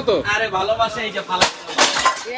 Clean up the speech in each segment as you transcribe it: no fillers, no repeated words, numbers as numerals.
তো? আরে ভালোবাসা এই যে ফালা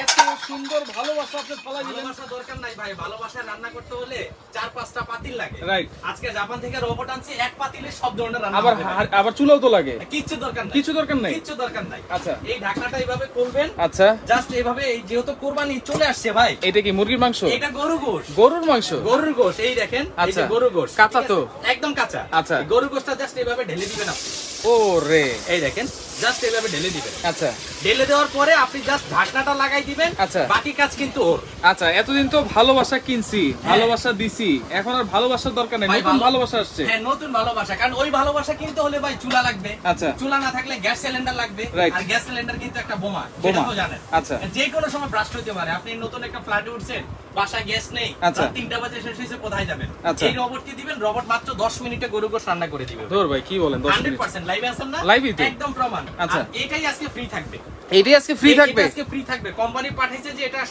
এত সুন্দর ভালোবাসা আপনি ফালাই দিলেন। ভালোবাসা দরকার নাই ভাই, ভালোবাসা রান্না করতে হলে 4-5টা পাতিল লাগে। রাইট। আজকে জাপান থেকে রোবট আনছি, এক পাতিলে সব ধরনের রান্না আবার হবে ভাই। আবার চুলাও তো লাগে। কিচ্ছু দরকার নাই, কিছু দরকার নাই। কিচ্ছু দরকার নাই। আচ্ছা। এই ঢাকনাটা এইভাবে করবেন। আচ্ছা। জাস্ট এইভাবে, এই যেহেতু কুরবানি চলে আসছে ভাই। এটা কি মুরগির মাংস? এটা গরু গোশত। গরুর মাংস? গরুর গোশত, এই দেখেন, এই আচ্ছা। যে গরু গোশত। কাঁচা তো? একদম কাঁচা। আচ্ছা। এই গরু গোশতটা জাস্ট এইভাবে ঢেলে দিবেন আপনি। ও রে। এই দেখেন, জাস্ট এইভাবে ঢেলে দিবেন। আচ্ছা। ঢেলে দেওয়ার পরে আপনি জাস্ট ঢাকনাটা লাগাই দিবেন। আচ্ছা। বাকি কাজ কিন্তু ওর। আচ্ছা, এতদিন তো ভালোবাসা কিনছি, ভালোবাসা দিছি, এখন আর ভালোবাসার দরকার নেই, ভাই, নতুন ভালোবাসা আসছে। হ্যাঁ, নতুন ভালোবাসা। কারণ ওই ভালোবাসা কিনতে হলে ভাই চুলা লাগবে। আচ্ছা। চুলা না থাকলে গ্যাস সিলিন্ডার লাগবে। Right. আর গ্যাস সিলিন্ডার কিন্তু একটা বোমা, বোমা। সেটা তো জানেন। আচ্ছা। যে কোনো সময় ব্লাস্ট হতে পারে। আপনি নতুন একটা ফ্ল্যাটে উঠছেন, বাসায় গ্যাস নেই, আচ্ছা। রাত 3টা বাজে শেষ হয়েছে, কোথায় যাবেন? আচ্ছা। এই রোবটকে দিবেন, রোবট মাত্র 10 মিনিটে গরু গোশত রান্না করে দিবে। ধর ভাই, কি বলেন? 10 মিনিট 100% লাইভে আছেন না? লাইভই তো। একদম প্রমাণ। আচ্ছা। আর এটাই আজকে ফ্রি থাকবে। এইটাই আজকে ফ্রি থাকবে? এটা আজকে ফ্রি থাকবে। কোম্পানি পাঠাইছে যে এটা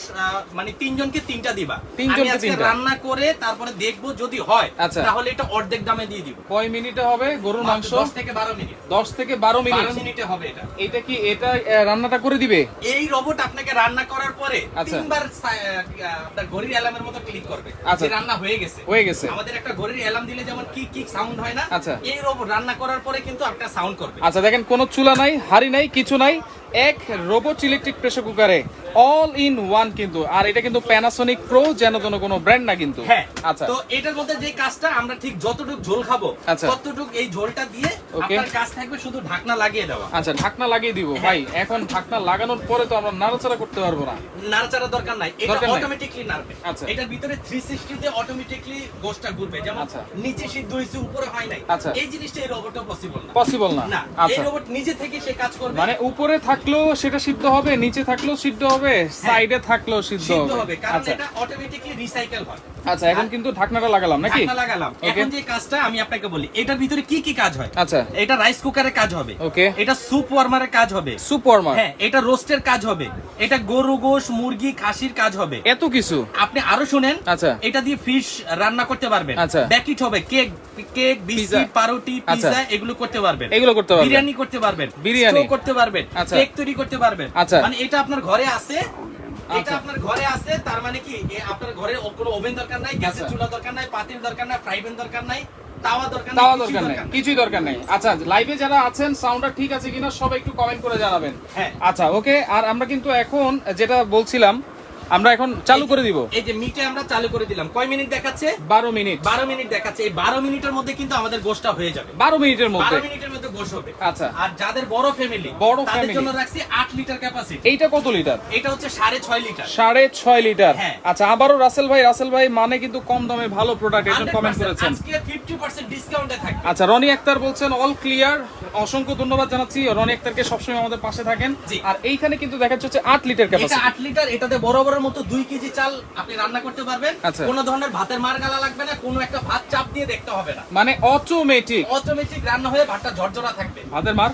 মানে 3 জনকে 3টা দিবা। তিনজনকে আমি আজকে 3টা। রান্না করে তারপরে দেখবো, যদি হয় আচ্ছা। তাহলে এটা অর্ধেক দামে দিয়ে দিব। কয় মিনিটে হবে গরুর মাংস? 10 থেকে 12 মিনিট। 10 থেকে 12 মিনিট। 12 মিনিটে হবে এটা। এটা কি এটা রান্নাটা করে দিবে? এই রোবট আপনাকে রান্না করার পরে আচ্ছা। 3 বার আপনার ঘড়ির অ্যালার্মের মতো ক্লিক করবে আচ্ছা। যে রান্না হয়ে গেছে। হয়ে গেছে। আমাদের একটা ঘড়ির অ্যালার্ম দিলে যেমন কি কি সাউন্ড হয় না, আচ্ছা। এই রোবট রান্না করার পরে কিন্তু একটা সাউন্ড করবে। আচ্ছা, দেখেন কোনো চুলা নাই, হাড়ি নাই, কিছু নাই, এক রোবট ইলেকট্রিক প্রেসার কুকারে অল ইন ওয়ান কিন্তু। আর এটা কিন্তু প্যানাসোনিক প্রো, যেন তেন কোনো ব্র্যান্ড না কিন্তু। হ্যাঁ। আচ্ছা। তো এটার মধ্যে যে কাজটা আমরা ঠিক যতটুকু ঝোল খাবো, আচ্ছা। ততটুকু এই ঝোলটা দিয়ে ওকে। আপনার কাজ থাকবে শুধু ঢাকনা লাগিয়ে দেওয়া। আচ্ছা, ঢাকনা লাগিয়ে দিব ভাই। এখন ঢাকনা লাগানোর পরে তো আমরা নাড়াচাড়া করতে পারবো না। নাড়াচাড়া দরকার নাই, এটা দরকার নাই। অটোমেটিকলি নাড়বে। আচ্ছা। এটার ভিতরে 360 তে অটোমেটিকলি গোশতটা ঘুরবে। যেমন আচ্ছা। নিচে সিদ্ধ হইছে, উপরে হয় নাই। আচ্ছা। এই জিনিসটা এই রোবটে পসিবল না। পসিবল না। না, এই আচ্ছা। রোবট নিজে থেকে সে কাজ করবে। মানে উপরে থাকলেও সেটা সিদ্ধ হবে, নিচে থাকলেও সিদ্ধ হবে, সাইডে থাকলেও সিদ্ধ সিদ্ধ হবে। হবে, কারণ আচ্ছা। এটা অটোমেটিকলি রিসাইকেল হয়। আচ্ছা, এখন কিন্তু ঢাকনাটা লাগালাম নাকি? ঢাকনা লাগালাম। ওকে। এখন যে কাজটা আমি আপনাকে বলি, এটার ভিতরে কি কি কাজ হয়। আচ্ছা। এটা রাইস কুকারের কাজ হবে। ওকে। এটা স্যুপ ওয়ার্মারের কাজ হবে। Soup warmer? হ্যাঁ, এটা রোস্টের কাজ হবে। এটা গরু গোশ, মুরগি, খাসির কাজ হবে। এত কিছু? আপনি আরো শুনেন। আচ্ছা। এটা দিয়ে ফিশ রান্না করতে পারবেন। আচ্ছা। ব্যাকিট হবে, কেক, বিস্কিট, পিৎজা। পাউরুটি, আচ্ছা। পিৎজা এগুলো করতে পারবেন। এগুলো করতে পারবেন? বিরিয়ানি করতে পারবেন, বিরিয়ানি স্টো করতে পারবেন, আচ্ছা। কেক তৈরি করতে পারবেন। আচ্ছা। মানে এটা আপনার ঘরে আছে। এটা আচ্ছা। আপনার ঘরে আছে, তার মানে কি আপনার ঘরে কোনো ওভেন দরকার নাই, গ্যাসের আচ্ছা। চুলা দরকার নাই, পাতিল দরকার নাই, ফ্রাই প্যান দরকার নাই, তাওয়া দরকার নাই, তাওয়া কিছুই দরকার নেই, কিছুই দরকার নেই। আচ্ছা, লাইভে যারা আছেন সাউন্ডটা ঠিক আছে কিনা সবাই একটু কমেন্ট করে জানাবেন। হ্যাঁ। আচ্ছা, ওকে। আর আমরা কিন্তু এখন যেটা বলছিলাম, আমরা এখন চালু করে দিব। এই যে মিটে আমরা চালু করে দিলাম। কয় মিনিট দেখাচ্ছে? 12 মিনিট। 12 মিনিট দেখাচ্ছে। এই 12 মিনিটের মধ্যে কিন্তু আমাদের গোশতটা হয়ে যাবে। 12 মিনিটের মধ্যে? 12 মিনিটের মধ্যে গোশ হবে। আচ্ছা। আর যাদের বড় ফ্যামিলি, বড় তাদের family। জন্য রাখছি 8 লিটার ক্যাপাসিটি। এইটা কত লিটার? এটা হচ্ছে 6.5 লিটার। 6.5 লিটার। হ্যাঁ। আচ্ছা, আবারও রাসেল ভাই মানে কিন্তু কম দামে ভালো প্রোডাক্ট, এটা কমেন্ট 100% করেছেন। আজকে 50% ডিসকাউন্টে থাকবে। আচ্ছা, রনি আক্তার বলছেন অল ক্লিয়ার, অসংখ্য ধন্যবাদ জানাচ্ছি। রনি আক্তারকে সবসময় আমাদের পাশে থাকেন। জি। আর এইখানে কিন্তু দেখাচ্ছে হচ্ছে 8 লিটার এটা ক্যাপাসিটি। 8 লিটার। এটাতে বরাবরের মতো 2 কেজি চাল আপনি রান্না করতে পারবেন। আচ্ছা। কোনো ধরনের ভাতের মার গালা লাগবে না, কোনো একটা ভাত চাপ দিয়ে দেখতে হবে না। মানে অটোমেটিক অটোমেটিক রান্না হয়ে ভাতটা ঝরঝরা থাকবে। ভাতের মার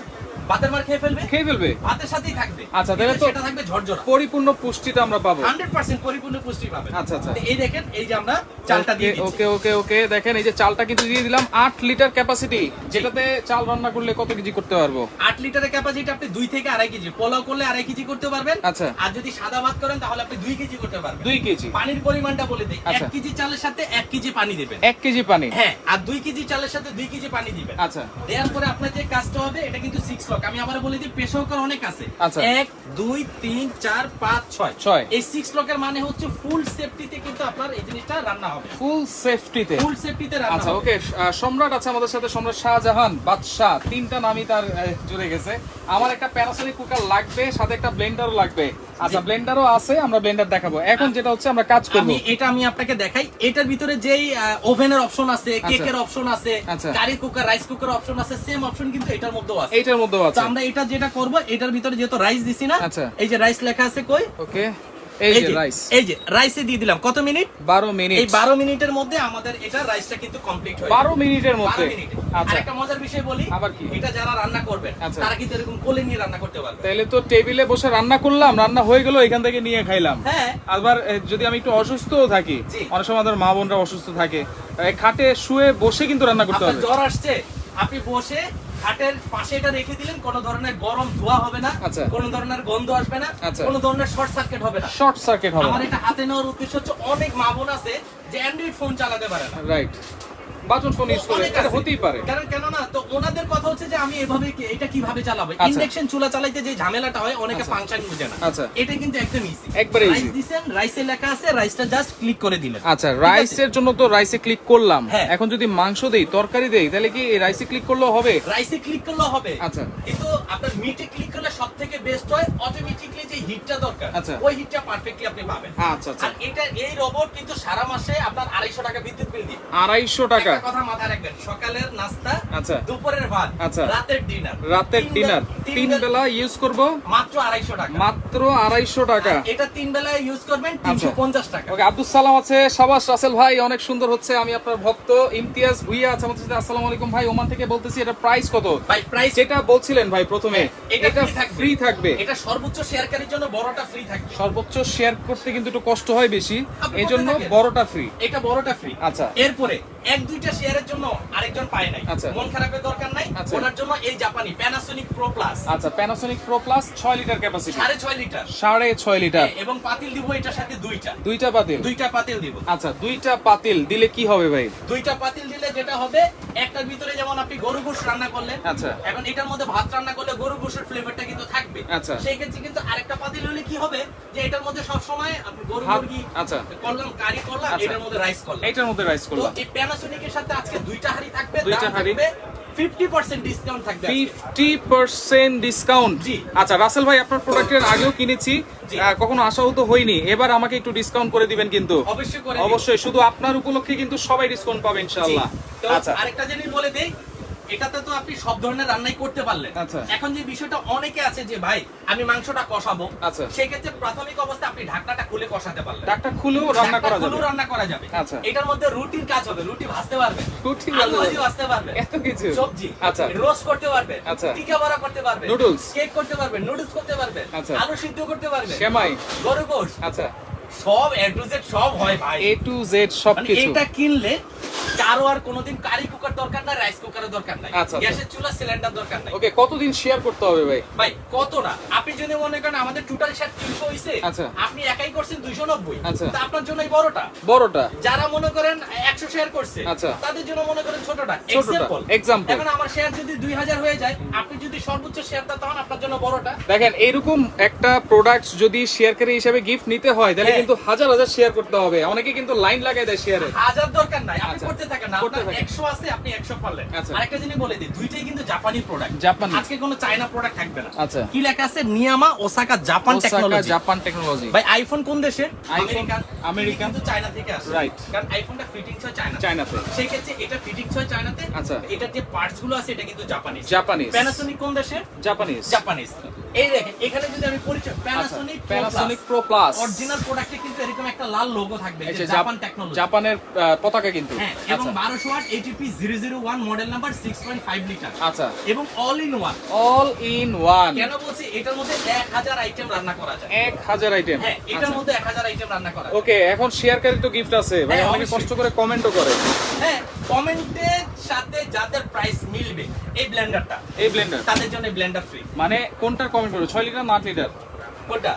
ভাতের মার খেয়ে ফেলবে, খেয়ে ফেলবে। ভাতের সাথেই থাকবে। আচ্ছা, তাহলে তো সেটা থাকবে ঝরঝরা। পরিপূর্ণ পুষ্টিটা আমরা পাবো। 100% পরিপূর্ণ পুষ্টি পাবেন। আচ্ছা, আচ্ছা। তো এই দেখেন, এই যে আমরা চালটা দিয়ে দিচ্ছি। ওকে ওকে ওকে, দেখেন এই যে চালটা কিন্তু দিয়ে দিলাম 8 লিটার ক্যাপাসিটি, যেটাতে চাল রান্না করলে কত কেজি করতে পারবো? 8 লিটারের ক্যাপাসিটি আপনি 2 থেকে 2.5 কেজি, পোলাও করলে 2.5 কেজি করতে পারবেন। আচ্ছা। আর যদি সাদা ভাত করেন তাহলে আপনি 2 কেজি করতে পারবেন। 2 কেজি। পানির পরিমাণটা বলে দেই। আচ্ছা। 1 কেজি চালের সাথে 1 কেজি পানি দিবেন। 1 কেজি পানি? হ্যাঁ, আর 2 কেজি চালের সাথে 2 কেজি পানি দিবেন। আচ্ছা। দেওয়ার পরে আপনার যে কাজটা হবে, এটা কিন্তু 6 লক। আমি আবার বলে দিই, প্রেসার কুকার অনেক আছে। আচ্ছা। 1 2 3 4 5 6 6। এই 6 লকের মানে হচ্ছে ফুল সেফটিতে কিন্তু আপনার এই জিনিসটা রান্না হবে। ফুল সেফটিতে? ফুল সেফটিতে রান্না আচ্ছা, হবে। ওকে। সম্রাট আছে আমাদের সাথে, সম্রাট শাহজাহান বাদশাহ, 3টা নামই তার জুড়ে গেছে। আমার একটা প্যানাসোনিক কুকার লাগবে, সাথে একটা ব্লেন্ডারও লাগবে। আচ্ছা, ব্লেন্ডারও আছে, আমরা ব্লেন্ডার দেখাবো। এখন যেটা হচ্ছে আমরা কাজ করব, আমি আপনাকে দেখাই। এটার ভিতরে যেই ওভেনের অপশন আছে, আচ্ছা। কেকের অপশন আছে, আচ্ছা। Curry cooker, rice cooker option আছে, সেম অপশন কিন্তু এটার মধ্যেও আছে। এইটার মধ্যেও তো আছে। আমরা এটা যেটা করব, এটার ভিতরে যেহেতু রাইস দিছি না, আচ্ছা। এই যে রাইস লেখা আছে কই, ওকে, এই যে রাইস, এই যে রাইসে দিয়ে দিলাম। কত মিনিট? 12 মিনিট। এই 12 মিনিটের মধ্যে আমাদের এটা রাইসটা কিন্তু কমপ্লিট হয়ে 12 মিনিটের মধ্যে? 12 মিনিটে। আচ্ছা। আরেকটা মজার বিষয় বলি, আবার কি? এটা যারা রান্না করবেন আচ্ছা। তারা কিন্তু এরকম কোলে নিয়ে রান্না করতে পারবে। তাহলে তো টেবিলে বসে রান্না করলাম, রান্না হয়ে গেল, এখান থেকে নিয়ে খাইলাম। হ্যাঁ। আবার যদি আমি একটু অসুস্থও থাকি, জি। অনেক সময় আমাদের মা বোনরা অসুস্থ থাকে, খাটে শুয়ে বসে কিন্তু রান্না করতে আপনার হবে। জ্বর আসছে, আপনি বসে খাটের পাশে এটা রেখে দিলেন, কোনো ধরনের গরম ধোয়া হবে না, আচ্ছা। কোনো ধরনের গন্ধ আসবে না, আচ্ছা। কোনো ধরনের শর্ট সার্কিট হবে না। শর্ট সার্কিট হবে আমার এটা হাতে নেওয়ার উদ্দেশ্য হচ্ছে অনেক মা বোন আছে যে অ্যান্ড্রয়েড ফোন চালাতে পারে না, রাইট, বাটন ফোন ইউজ করে, অনেক এটা আছে। হতেই পারে। কেন না, তো ওনাদের কথা হচ্ছে যে আমি এভাবে এটা কিভাবে চালাবো। আচ্ছা। ইন্ডাকশন চুলা চালাইতে যে ঝামেলাটা হয়, অনেকে আচ্ছা। ফাংশন বুঝে না। আচ্ছা। এটা কিন্তু একদম ইজি, একবারে রাইস easy। দিবেন, রাইসে লেখা আছে, রাইসটা জাস্ট ক্লিক করে দিলেন। আচ্ছা, রাইসের জন্য তো রাইসে ক্লিক করলাম, হ্যাঁ। এখন যদি মাংস দেই, তরকারি দেই, তাহলে কি এই রাইসে ক্লিক করলেও হবে? রাইসে ক্লিক করলেও হবে। আচ্ছা। কিন্তু আপনার মিটে ক্লিক করলে সবথেকে বেস্ট হয়, অটোমেটিক্যালি যে হিটটা দরকার আচ্ছা। ওই হিটটা পারফেক্টলি আপনি পাবেন। আচ্ছা আচ্ছা, আর এটা এই রোবট কিন্তু সারা মাসে আপনার 250 টাকা বিদ্যুৎ বিল দিবে। 250 টাকা। একটা কথা মাথায় রাখবেন, সকালের নাস্তা, আচ্ছা। দুপুরের ভাত, আচ্ছা। রাতের ডিনার, রাতের ডিনার 3 বেলা ইউজ করব মাত্র 250 টাকা। মাত্র 250 টাকা। এটা 3 বেলায় ইউজ করবেন আচ্ছা। 350 টাকা। ওকে, আব্দুল সালাম আছে, শাবাশ রাসেল ভাই, অনেক সুন্দর হচ্ছে। আমি আপনার ভক্ত ইমতিয়াজ ভুইয়া আছে আমাদের সাথে। আসসালামু আলাইকুম ভাই, ওমান থেকে বলতেছি। এটা প্রাইস কত ভাই প্রাইস যেটা বলছিলেন ভাই প্রথমে? এটা ফ্রি থাকবে। এটা সর্বোচ্চ শেয়ারকারীর জন্য বড়টা ফ্রি থাকবে। সর্বোচ্চ শেয়ার করতে কিন্তু একটু কষ্ট হয় বেশি, আপনি এই জন্য করতে থাকেন। বড়টা ফ্রি। এটা বড়টা ফ্রি। আচ্ছা। এরপরে 1-2টা শেয়ারের জন্য আরেকজন পায় নাই, আচ্ছা। মন খারাপের দরকার নাই। আচ্ছা। ওনার জন্য এই জাপানি প্যানাসোনিক প্রো প্লাস আচ্ছা, Panasonic pro plus 6 litre capacity, 6.5 litre 6.5 litre. এবং পাতিল দিব এটার সাথে দুইটা দুইটা পাতিল। পাতিল দিব। আচ্ছা, দুইটা পাতিল দিলে কি হবে ভাই? দুইটা পাতিল দিলে যেটা হবে, একটার ভিতরে যেমন আপনি গরু গোশ রান্না করলেন, আচ্ছা। এখন এটার মধ্যে ভাত রান্না করলে গরু গোশের ফ্লেভারটা কিন্তু থাকবে। আচ্ছা। সেই ক্ষেত্রে কিন্তু আরেকটা পাতিল হলে কি হবে, যে এটার মধ্যে সব সময় আপনি গরু ভাত- মুরগি আচ্ছা। করলাম, কারি করলাম, আচ্ছা। এটার মধ্যে রাইস করলাম। এইটার মধ্যে রাইস তো করলাম। এই প্যানাসোনিকের সাথে আজকে দুইটা হাড়ি থাকবে, দুইটা দাম হাঁড়ি। থাকবে 50% ডিসকাউন্ট থাকবে আজকে। 50% ডিসকাউন্ট। জি। আচ্ছা রাসেল ভাই, আপনার প্রোডাক্টের আগেও কিনেছি, জি। কখনো আশাহত হইনি, এবার আমাকে একটু ডিসকাউন্ট করে দিবেন কিন্তু। অবশ্যই করে দিন। অবশ্যই, শুধু আপনার উপলক্ষে কিন্তু সবাই ডিসকাউন্ট পাবে ইনশাআল্লাহ। তো আচ্ছা। আরেকটা জিনিস বলে দেই, এটাতে তো আপনি সব ধরনের রান্নাই করতে পারলেন। আচ্ছা। এখন যে বিষয়টা অনেকে আছে যে ভাই আমি মাংসটা কষাবো, আচ্ছা। সেই ক্ষেত্রে প্রাথমিক অবস্থায় আপনি ঢাকনাটা খুলে কষাতে পারলেন, ডাকটা খুলেও রান্না করা ঢাকনা যাবে। খুলেও রান্না করা যাবে। আচ্ছা। এটার মধ্যে রুটির কাজ হবে, রুটি ভাজতে পারবেন, রুটি আলু ভাজতে ভাজি ভাজতে পারবেন, এত কিছু। সবজি, আচ্ছা। রোস্ট করতে পারবেন, আচ্ছা। টিকা বড়া করতে পারবেন, Noodles। কেক করতে পারবেন, নুডলস করতে পারবেন, আচ্ছা। আলু সিদ্ধ করতে পারবেন, সেমাই। গরু গোশত, আচ্ছা, সব A to Z সব হয় ভাই। A to Z মানে সবকিছু। এটা কিনলে কারো আর কোনোদিন কারি কুকার দরকার নাই, রাইস কুকারের দরকার নাই, আচ্ছা, আচ্ছা। গ্যাসের চুলা সিলিন্ডার দরকার নাই। ওকে, কতদিন শেয়ার করতে হবে ভাই? ভাই কত না, আপনি যদি মনে করেন আমাদের টোটাল শেয়ার 300 হইছে, আচ্ছা। আপনি একাই করছেন 290, আচ্ছা। তা আপনার জন্য এই বড়টা। বড়টা। যারা মনে করেন 100 শেয়ার করছে, আচ্ছা। তাদের জন্য মনে করেন ছোটটা। ছোটটা, example। এখন আমার শেয়ার যদি 2000 হয়ে যায়, আপনি যদি সর্বোচ্চ শেয়ারটা তখন আপনার জন্য বড়টা। দেখেন, এরকম একটা প্রোডাক্ট যদি শেয়ারকারী হিসেবে গিফট নিতে হয়, তাহলে হ্যাঁ। কিন্তু হাজার হাজার শেয়ার করতে হবে। অনেকে কিন্তু লাইন লাগাই দেয় শেয়ারে। হাজার দরকার নাই, আপনি আচ্ছা। করতে থাকেন না, করতে আপনার থাকেন। 100 আছে, আপনি 100 পারলেন। আচ্ছা। আরেকটা জিনিস বলে দিই, দুইটাই কিন্তু জাপানি প্রোডাক্ট। জাপানি। আজকে কোনো চায়না প্রোডাক্ট থাকবে না। আচ্ছা। কি লেখা আছে? নিয়ামা Osaka Japan Osaka technology. Japan technology. ভাই আইফোন কোন দেশের? IPhone American. কিন্তু চায়না থেকে আসে। Right. কারণ আইফোনটা ফিটিংস হয় চায়না। চায়নাতে। সেই ক্ষেত্রে এটা ফিটিংস হয় চায়নাতে। আচ্ছা। এটার যে পার্টস গুলো আছে এটা কিন্তু জাপানিজ। জাপানিজ। প্যানাসোনিক কোন দেশের? জাপানিজ। জাপানিজ। এই দেখেন, এখানে যদি আমি পরিচয়, Panasonic Panasonic pro plus. Original প্রোডাক্টে কিন্তু এরকম একটা লাল লোগো থাকবে, এই যে যে জাপান টেকনোলজি। জাপানের পতাকা কিন্তু। হ্যাঁ, এবং আচ্ছা। 1200 watt ATP 001 model number 6.5 litre. আচ্ছা। এবং all in one. All in one. কেন বলছি? এটার মধ্যে 1000 আইটেম রান্না করা যায়। 1000 আইটেম। হ্যাঁ, এটার মধ্যে 1000 আইটেম রান্না করা যায়। ওকে, এখন শেয়ারকারী তো গিফট আছে ভাই, হ্যাঁ, অনেকে অবশ্যই। কষ্ট করে কমেন্টও করে। হ্যাঁ, কমেন্টের সাথে যাদের প্রাইস মিলবে এই ব্লেন্ডারটা, এই ব্লেন্ডার তাদের জন্য ব্লেন্ডার ফ্রি। মানে কোনটার কমেন্ট করবে, 6 লিটার না 8 লিটার? কোনটা?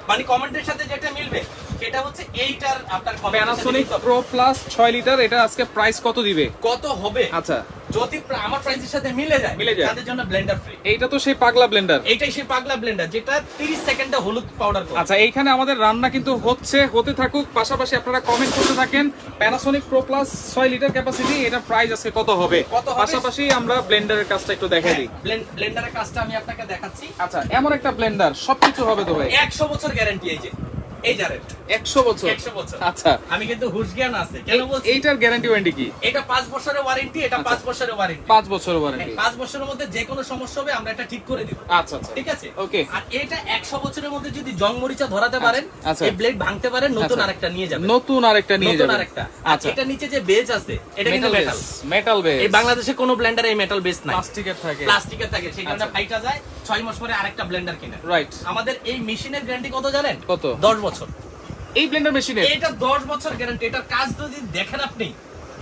মানে কমেন্টের সাথে যেটা মিলবে সেটা হচ্ছে এইটার আপনার প্যানাসোনিক প্রো প্লাস 6 লিটার, এটা আজকে প্রাইস কত দিবে? কত হবে। আচ্ছা, যদি আমার প্রাইসের সাথে মিলে যায় তাদের জন্য ব্লেন্ডার ফ্রি। এইটা তো সেই পাগলা ব্লেন্ডার। এইটাই সেই পাগলা ব্লেন্ডার যেটা 30 সেকেন্ডে হলুদ পাউডার করে। আচ্ছা, এইখানে আমাদের রান্না কিন্তু হতে থাকুক, পাশাপাশি আপনারা কমেন্ট করতে থাকেন। Panasonic pro plus 6 litre capacity, এটা প্রাইস আজকে কত হবে? পাশাপাশি আমরা ব্লেন্ডারের কাজটা একটু দেখাই দিই। ব্লেন্ডারের কাজটা আমি আপনাকে দেখাচ্ছি। আচ্ছা, এমন একটা ব্লেন্ডার সবকিছু হবে তো ভাই? 100 বছর গ্যারান্টি। এই জারের 100 বছর। 100 বছর। আচ্ছা, আমি কিন্তু হুশ জ্ঞান আছে। কেন বলছি? এইটার গ্যারান্টি ওয়ারেন্টি কি? এটা 5 বছরের ওয়ারেন্টি, এটা 5 বছরের ওয়ারেন্টি। 5 বছরের ওয়ারেন্টি। 5 বছরের মধ্যে যে কোনো সমস্যা হবে আমরা এটা ঠিক করে দিব। আচ্ছা আচ্ছা, ঠিক আছে? ওকে। আর এটা 100 বছরের মধ্যে যদি জং মরিচা ধরাতে পারেন, আচ্ছা। এই ব্লেড ভাঙতে পারেন, নতুন আচ্ছা। আরেকটা নিয়ে যাবেন। নতুন আরেকটা নিয়ে নতুন যাবেন। আরেকটা। আচ্ছা, এটা নিচে যে বেজ আছে এটা কিন্তু মেটাল। Metal base. এই বাংলাদেশে কোনো ব্লেন্ডারে এই মেটাল বেস নাই, প্লাস্টিকের থাকে। প্লাস্টিকের থাকে। সেই কারণে আচ্ছা। ফাইটা যায়। 6 মাস পরে আরেকটা ব্লেন্ডার কিনেন। রাইট। আমাদের এই মেশিনের গ্যারান্টি কত জানেন? কত? 10 বছর। এই ব্লেন্ডার মেশিনে এটা 10 বছর গ্যারান্টি। এটার কাজ যদি দেখেন আপনি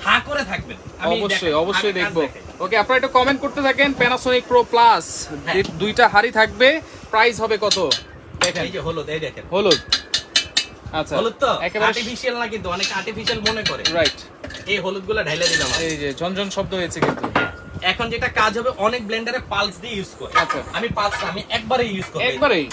হা করে থাকবেন। অবশ্যই, অবশ্যই আমি কাজ দেখবো। দেখাই। ওকে, আপনারা একটু কমেন্ট করতে থাকেন। Panasonic Pro Plus হ্যাঁ। দুইটা হাড়ি থাকবে, প্রাইস হবে কত দেখেন। এই যে হলুদ, এই দেখেন হলুদ, আচ্ছা হলুদ তো একেবারে আর্টিফিশিয়াল না, কিন্তু অনেক আর্টিফিশিয়াল মনে করে। রাইট। এই হলুদগুলো ঢাইলা দিলাম আমি। এই যে ঝনঝন শব্দ হয়েছে কিন্তু। এখন যেটা কাজ হবে, অনেক ব্লেন্ডারে পালস দিয়ে ইউজ করে, আচ্ছা। আমি পালস না, আমি একবারে ইউজ করব। একবারেই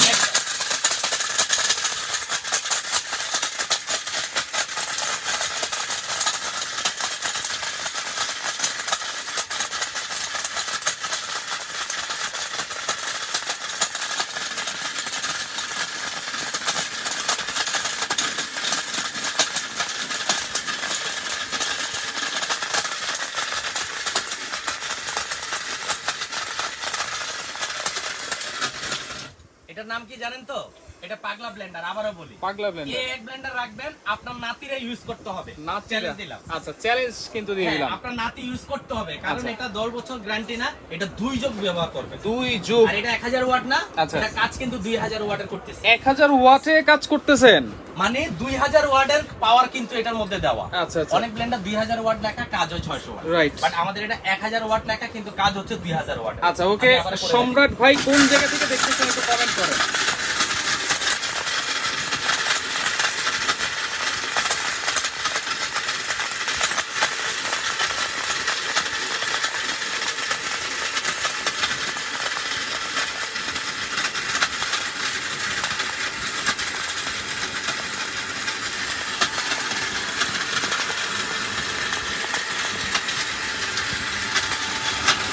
এটার নাম কি জানেন তো? এটা পাগলা ব্লেন্ডার। আবারও বলি, পাগলা ব্লেন্ডার। এই এক ব্লেন্ডার রাখবেন, আপনার নাতিরা ইউজ করতে হবে। নাতিরা? চ্যালেঞ্জ দিলাম। আচ্ছা, চ্যালেঞ্জ কিন্তু দিয়ে হ্যাঁ, দিলাম। আপনার নাতি ইউজ করতে হবে, কারণ আচ্ছা। এটা 10 বছর গ্যারান্টি না, এটা 2 যুগ ব্যবহার করবে। 2 যুগ। আর এটা 1000 ওয়াট না, আচ্ছা। এটা কাজ কিন্তু 2000 ওয়াটের করতেছে। 1000 ওয়াটে কাজ করতেছেন? মানে 2000 ওয়াটের পাওয়ার কিন্তু এটার মধ্যে দেওয়া। আচ্ছা, আচ্ছা। অনেক ব্লেন্ডার 2000 ওয়াট লেখা, কাজ হয় 600 ওয়াট। Right. বাট আমাদের এটা 1000 ওয়াট লেখা, কিন্তু কাজ হচ্ছে 2000 ওয়াট। আচ্ছা, ওকে। সম্রাট ভাই কোন জায়গা থেকে দেখতেছেন একটু কমেন্ট করেন।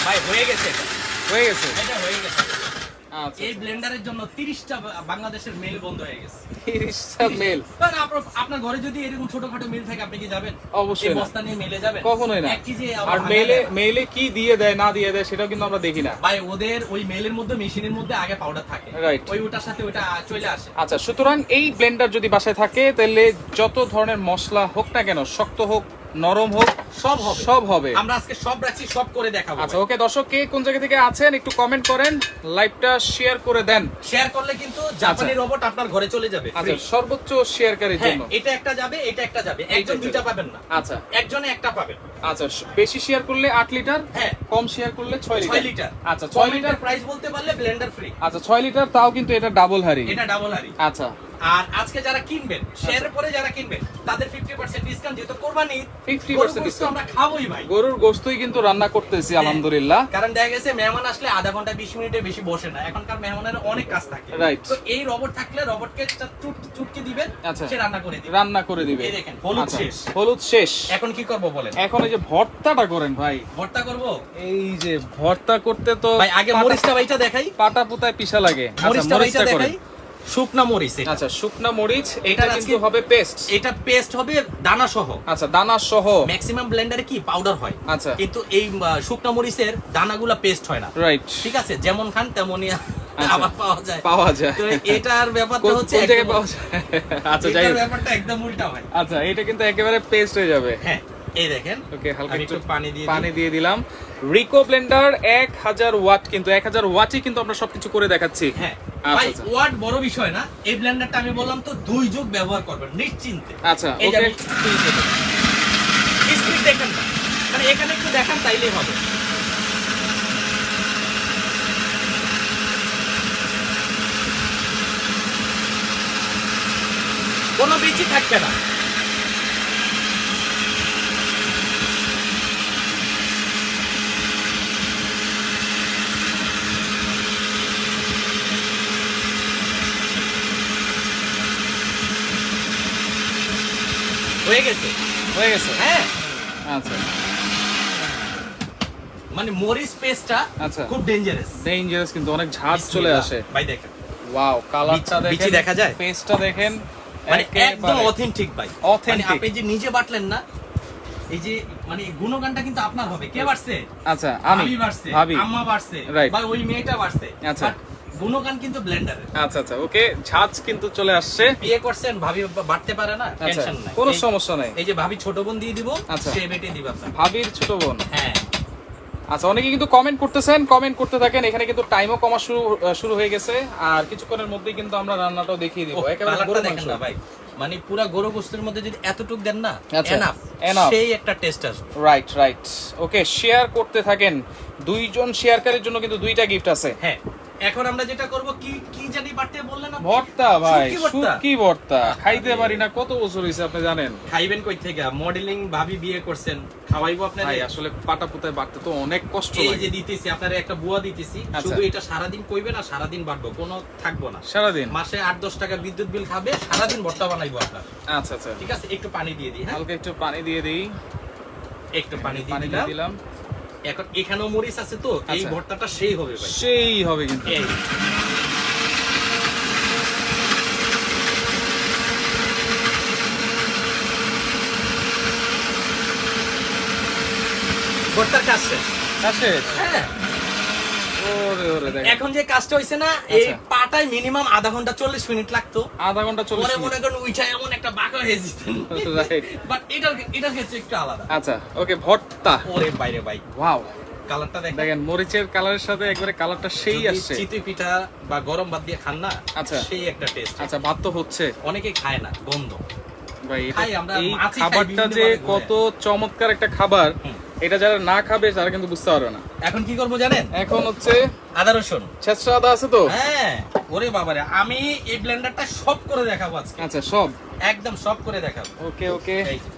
ভাই হয়ে গেছে, এটা হয়ে গেছে? এটা হয়ে গেছে। আচ্ছা, এই ব্লেন্ডারের জন্য 30টা বাংলাদেশের মেল বন্ধ হয়ে গেছে। 30টা মেল? কারণ আপনার ঘরে যদি এরকম ছোটখাটো মিল থাকে, আপনি কি যাবেন? অবশ্যই এই না। বস্তা নিয়ে মেলে যাবেন? কখনোই না। 1 কেজি আর মেলে কি দিয়ে দেয় না দিয়ে দেয় সেটাও কিন্তু আমরা দেখি না। ভাই ওদের ওই মেলের মধ্যে, মেশিনের মধ্যে আগে পাউডার থাকে, Right. ওটার সাথে ওটা চলে আসে। আচ্ছা, সুতরাং এই ব্লেন্ডার যদি বাসায় থাকে, তাহলে যত ধরনের মশলা হোক না কেন, শক্ত হোক নরম হোক, সব হবে, সব হবে। আমরা আজকে সব রাখছি, সব করে দেখাবো। আচ্ছা, ওকে। দর্শক কে কোন জায়গা থেকে আছেন একটু কমেন্ট করেন, লাইভটা শেয়ার করে দেন। শেয়ার করলে কিন্তু জাপানি রোবট আপনার ঘরে চলে যাবে। আচ্ছা, free। সর্বোচ্চ শেয়ারকারীর হ্যাঁ, জন্য। এটা একটা যাবে, এটা একটা যাবে, একজন দুইটা পাবেন না, আচ্ছা, একজনে একটা পাবেন। আচ্ছা। বেশি শেয়ার করলে 8 লিটার, হ্যাঁ। কম শেয়ার করলে 6 6 লিটার। লিটার। আচ্ছা, 6 লিটার। লিটার প্রাইস বলতে পারলে ব্লেন্ডার ফ্রি। আচ্ছা, 6 লিটার, তাও কিন্তু এটা ডাবল হাড়ি। এটা ডাবল হারি। আচ্ছা, আর আজকে যারা কিনবেন, শেয়ারের পরে যারা কিনবেন, তাদের 50% ডিসকাউন্ট, যেহেতু কোরবানি 50% ডিসকাউন্ট discount। আমরা খাবোই ভাই। গরুর গোশতই কিন্তু রান্না করতেছি আলহামদুলিল্লাহ। কারণ দেখা গেছে মেহমান আসলে আধা ঘন্টা 20 মিনিটের বেশি বসে না, এখনকার মেহমানের অনেক কাজ থাকে। Right. তো এই রোবট থাকলে রোবটকে চুটকি দিবেন, আচ্ছা। সে রান্না করে দিবে। রান্না করে দিবে। এই দেখেন, হলুদ আচ্ছা, শেষ। হলুদ শেষ। এখন কি করব বলেন? এখন এই যে ভর্তাটা করেন ভাই। ভর্তা করব? এই যে ভর্তা করতে তো ভাই আগে মরিচটা বাইটা দেখাই। পাটা পুতায় পিষা লাগে। আচ্ছা, মরিচটা বাইটা মরিচটা করেন। দেখাই। শুকনা মরিচ এটা। আচ্ছা, শুকনা মরিচ, এটা এটার কিন্তু আজকে- হবে পেস্ট। এটা পেস্ট হবে দানা সহ। আচ্ছা, দানা সহ। ম্যাক্সিমাম ব্লেন্ডারে কি পাউডার হয়, আচ্ছা। কিন্তু এই শুকনা মরিচের দানাগুলা পেস্ট হয় না। রাইট। ঠিক আছে, যেমন খান তেমনই আচ্ছা। আবার পাওয়া যায়। পাওয়া যায়। তো এটার ব্যাপারটা কোন হচ্ছে কোন জায়গায় একদম- পাওয়া যায়? আচ্ছা, যাই এটার হোক। ব্যাপারটা একদম উল্টা হয়। আচ্ছা, এটা কিন্তু একেবারে পেস্ট হয়ে যাবে। হ্যাঁ, এই দেখেন। ওকে, হালকা আমি একটু একটু পানি দিয়ে পানি দিয়ে দিলাম। রিকো ব্লেন্ডার 1000 ওয়াট, কিন্তু 1000 ওয়াটই কিন্তু আমরা সবকিছু করে দেখাচ্ছি। হ্যাঁ আচ্ছা, ভাই, আচ্ছা। ওয়াট বড় বিষয় না। এই ব্লেন্ডারটা আমি বললাম তো 2 যুগ ব্যবহার করবেন নিশ্চিন্তে। আচ্ছা, এই যে ওকে। স্পিড দেখেন না, মানে এখানে একটু দেখান তাইলেই হবে। কোনো বিচি থাকবে না। হয়ে গেছে, হয়ে গেছে। হ্যাঁ। আচ্ছা, মানে মরিচ পেস্টটা আচ্ছা। খুব ডেঞ্জারাস। ডেঞ্জারাস, কিন্তু অনেক ঝাঁজ চলে আসে। ভাই দেখেন, ওয়াও, কালারটা বিচি দেখেন, দেখা যায়? পেস্টটা দেখেন, মানে একদম একেবারে অথেন্টিক ভাই। Authentic। মানে আপনি যে নিজে বাটলেন না, এই যে মানে গুণগানটা কিন্তু আপনার হবে। কে বাড়ছে? আচ্ছা, আমি বাড়ছে, ভাবি। আম্মা বাড়ছে, Right. বা ওই মেয়েটা বাড়ছে। আচ্ছা। But গুণগান কিন্তু ব্লেন্ডারের। আচ্ছা, আচ্ছা, ওকে। ঝাঁজ কিন্তু চলে আসছে। বিয়ে করছেন, ভাবি বাড়তে পারে না, আচ্ছা, টেনশন নাই। কোনো এই- সমস্যা নাই। এই যে ভাবি ছোট বোন দিয়ে দিব, আচ্ছা। সে বেটে দিবে আপনার। ভাবির ছোট বোন। হ্যাঁ, আচ্ছা, অনেকে কিন্তু কমেন্ট করতেছেন, কমেন্ট করতে থাকেন। এখানে কিন্তু টাইমও কমা শুরু হয়ে গেছে, আর কিছুক্ষণের মধ্যেই কিন্তু আমরা রান্নাটাও দেখিয়ে দিব। একেবারে গরুর দেখেন মাংস না ভাই, মানে পুরা গরু গোশতের মধ্যে যদি এতটুক দেন না, আচ্ছা, এনাফ, enough। সেই একটা টেস্ট আসবে। রাইট রাইট, ওকে, শেয়ার করতে থাকেন। দুইজন শেয়ারকারীর জন্য কিন্তু দুইটা গিফট আছে। হ্যাঁ, এখন আমরা যেটা করব কি কি জানি বাড়তে বললেন আপনি? ভর্তা ভাই, শুটকি ভর্তা। শুটকি ভর্তা খাইতে পারি না, কত বছর হইছে আপনি জানেন। খাইবেন কই থেকে? মডেলিং ভাবি বিয়ে করছেন, খাওয়াইবো আপনাদের। ভাই আসলে পাটা পুতায় বাড়তে তো অনেক কষ্ট এই লাগে। যে দিতেছি আপনারা একটা বুয়া দিতেছি, আচ্ছা। শুধু এটা সারাদিন কইবে না, সারাদিন বাড়বো, কোনো থাকবো না। সারাদিন? মাসে 8-10 টাকা বিদ্যুৎ বিল খাবে, সারাদিন ভর্তা বানাইবো আপনার। আচ্ছা আচ্ছা, ঠিক আছে, একটু পানি দিয়ে দিই। হ্যাঁ, হালকা একটু পানি দিয়ে দিই। একটু পানি দিয়ে পানি দিয়ে দিলাম। দিলাম। এখন এখানেও মরিচ আছে তো, এই আচ্ছা। ভর্তাটা সেই হবে ভাই, সেই হবে কিন্তু। এই ভর্তার কাজ শেষ। শেষ? হ্যাঁ, ওরে ওরে, দেখেন এখন যে কাজটা হইছে না, এই আচ্ছা। পাটায় মিনিমাম আধা ঘন্টা 40 মিনিট লাগতো। আধা ঘন্টা 40 পরে মিনিট। মনে করেন উইঠা এমন একটা বাঁকা হয়ে যেতেন। Right. বাট এটার ক্ষেত্রে একটু আলাদা। আচ্ছা, ওকে, ভর্তা। ওরে বাইরে ভাই, ওয়াও, কালারটা দেখেন। দেখেন মরিচের কালারের সাথে একবারে কালারটা সেই যদি আসছে। চিতই পিঠা বা গরম ভাত দিয়ে খান না, আচ্ছা। সেই একটা টেস্ট। আচ্ছা, ভাত তো হচ্ছে অনেকে খায় না, গন্ধ। ভাই। এটা খাই আমরা, এই মাছই খাই খাবারটা যে বিভিন্নভাবে কত চমৎকার একটা খাবার, হুম। এটা যারা না খাবে তারা কিন্তু বুঝতে পারবে না। এখন কি করবো জানেন? এখন হচ্ছে আদা রসুন। ছেঁচড়া আদা আছে তো? হ্যাঁ, ওরে বাবারে, আমি এই ব্লেন্ডারটা সব করে দেখাবো আজকে, আচ্ছা, সব একদম সব করে দেখাবো। ওকে ওকে। এই যে,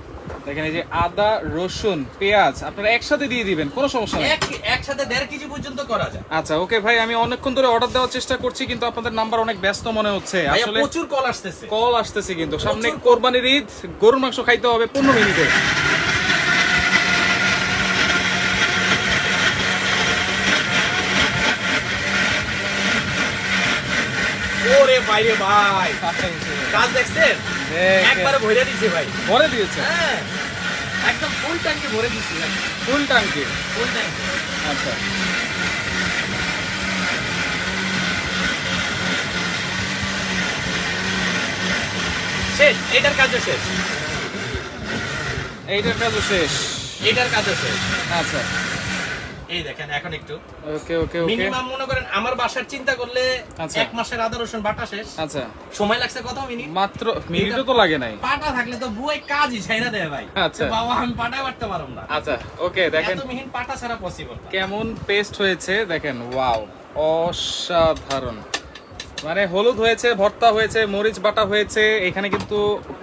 দেখেন এই যে আদা রসুন পেঁয়াজ আপনারা একসাথে দিয়ে দিবেন, কোনো সমস্যা নেই। একসাথে 1.5 কেজি পর্যন্ত করা যায়। আচ্ছা ওকে ভাই, আমি অনেকক্ষণ ধরে অর্ডার দেওয়ার চেষ্টা করছি, কিন্তু আপনাদের নাম্বার অনেক ব্যস্ত মনে হচ্ছে। ভাইয়া, আসলে প্রচুর কল আসতেছে। কল আসতেছে, কিন্তু সামনে প্রচুর কোরবানির ঈদ, গরুর মাংস খাইতে হবে 15 মিনিটে। ওরে বাইরে ভাই, কাজ দেখছেন? একবারে ভরে দিছে ভাই। ভরে দিয়েছে হ্যাঁ, একদম ফুল ট্যাঙ্কি ভরে দিছি ভাই, ফুল ট্যাঙ্কি। ফুল ট্যাঙ্কি। আচ্ছা, শেষ, এটার কাজও শেষ, এইটার কাজও শেষ। এটার কাজও শেষ। আচ্ছা এই দেখেন, এখন একটু ওকে ওকে ওকে। মিনিমাম মনে করেন আমার বাসার চিন্তা করলে আচ্ছা। 1 মাসের আদা রসুন বাটা শেষ। আচ্ছা, সময় লাগছে কত মিনিট? মাত্র মিনিটও তো লাগে নাই। পাটা থাকলে তো বুয়াই কাজই ছাইরা দেয় ভাই। আচ্ছা। তো বাবা, আমি পাটা বাটতে পারব না। আচ্ছা ওকে, দেখেন এত মিহিন পাটা ছাড়া পসিবল না। কেমন পেস্ট হয়েছে, দেখেন ওয়াও, অসাধারণ। মানে হলুদ হয়েছে, ভর্তা হয়েছে, মরিচ বাটা হয়েছে, এখানে কিন্তু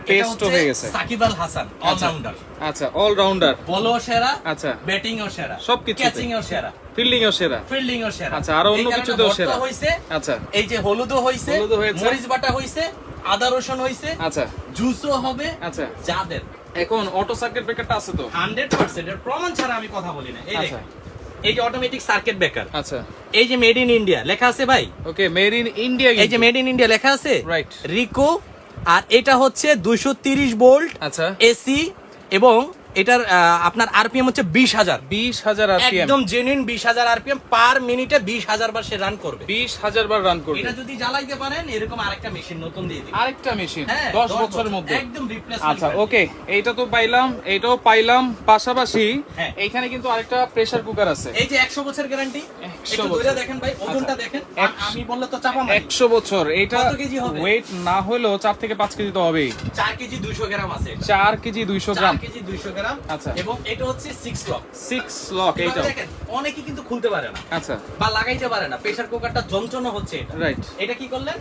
পেস্টও হয়ে গেছে। সাকিব আল হাসান অলরাউন্ডার। আচ্ছা, অলরাউন্ডার। বলও সেরা, আচ্ছা, ব্যাটিং ও সেরা, সবকিছুতে। ক্যাচিং ও সেরা, ফিল্ডিং ও সেরা। ফিল্ডিং ও সেরা। আচ্ছা, আরো অন্য এই কারণে কিছুতেও ভর্তা সেরা। হইছে। আচ্ছা এই যে হলুদও হইছে, হলুদও হয়েছে। মরিচ বাটা হইছে, আদা রসুন হইছে, আচ্ছা জুসও হবে। আচ্ছা, যাদের এখন অটো সার্কিট ব্রেকারটা আছে তো? 100% এর প্রমাণ ছাড়া আমি কথা বলি না। এই আচ্ছা দেখেন, এই যে অটোমেটিক সার্কিট ব্রেকার, আচ্ছা এই যে মেড ইন ইন্ডিয়া লেখা আছে ভাই, ওকে, মেড ইন ইন্ডিয়া। এই যে মেড ইন ইন্ডিয়া লেখা আছে, রাইট। রিকো। আর এটা হচ্ছে 230 ভোল্ট আচ্ছা, এসি, এবং এটার আপনার আরপিএম হচ্ছে 20,000। 20,000 আরপিএম। একদম জেনুইন 20,000 আরপিএম, পার মিনিটে 20,000 বার সে রান করবে। 20,000 বার রান করবে। এটা যদি জ্বালাইতে পারেন, এরকম আরেকটা মেশিন নতুন দিয়ে দিবেন। আরেকটা মেশিন হ্যাঁ, 10 বছরের মধ্যে। একদম রিপ্লেসমেন্ট। আচ্ছা ওকে, এইটা তো পাইলাম, এইটাও পাইলাম, পাশাপাশি হ্যাঁ। এইখানে কিন্তু আরেকটা প্রেসার কুকার আছে। এই যে 100 বছর গ্যারান্টি। 100 একটু বছর। ধরে দেখেন ভাই, ওজনটা দেখেন। আমি বললে তো চাপা মারি। 100 বছর। এইটা কত কেজি হবে? ওয়েট না হলেও 4 থেকে 5 কেজি তো হবেই। 4 কেজি 200 গ্রাম আছে এটা। 4 কেজি 200 গ্রাম। 4 কেজি 200 গ্রাম। আচ্ছা। এবং এটা হচ্ছে 6 লক। 6 লক এইটা। দেখেন, অনেকে কিন্তু খুলতে পারে না আচ্ছা বা লাগাইতে পারে না। প্রেসার কুকারটা যন্ত্রণা হচ্ছে এটা। রাইট। এটা কি করলেন?